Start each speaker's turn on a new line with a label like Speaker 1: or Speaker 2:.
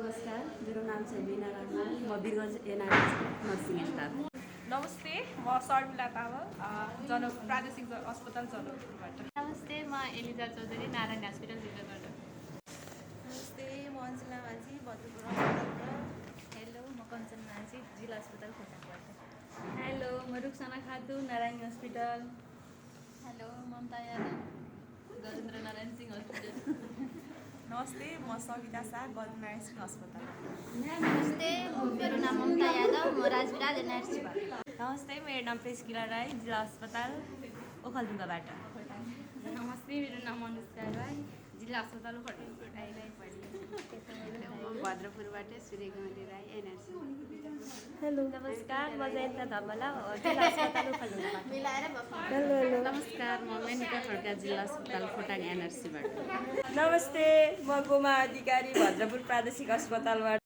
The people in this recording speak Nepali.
Speaker 1: नमस्कार, मेरो नाम चाहिँ मीना राणा। म वीरगञ्ज एनआरएस नर्सिङ स्टाफ।
Speaker 2: नमस्ते, म शर्मिला तामाङ प्रादेशिक अस्पताल जनकपुरबाट।
Speaker 3: नमस्ते, म एलिजा चौधरी नारायण हस्पिटल जिल्लाबाट।
Speaker 4: नमस्ते, म अञ्जना माझी भद्रपुर अस्पतालबाट।
Speaker 5: हेलो, म कञ्चन माझी जिल्ला अस्पताल खोटाङबाट।
Speaker 6: हेलो, म Ruksana Khatu Narayan hospital.
Speaker 3: Hello, Mamta Yadav Gajendra Narayan Singh hospital.
Speaker 2: नमस्ते, म सविता शाह गजनारायण सिंह अस्पताल।
Speaker 7: नमस्ते, मेरो नाम ममता यादव, म राजविराज एनआरसीबाट।
Speaker 8: नमस्ते, मेरो नाम प्रेस्किला राई, जिल्ला अस्पताल ओखलढुङ्गाबाट।
Speaker 6: नमस्ते, मेरो नाम अनुष्का राई, जिल्ला अस्पताल
Speaker 1: भद्रपुरबाट सूर्यगौरी राई एनआरसी।
Speaker 8: हेलो, नमस्कार, म जयन्ता धमला, जिल्ला अस्पताल ओखलढुङ्गाबाट।
Speaker 1: हेलो नमस्कार, म मेनिका खड्का, जिल्ला अस्पताल खोटाङ एनआरसीबाट।
Speaker 8: नमस्ते, म गोमा अधिकारी भद्रपुर प्रादेशिक अस्पतालबाट।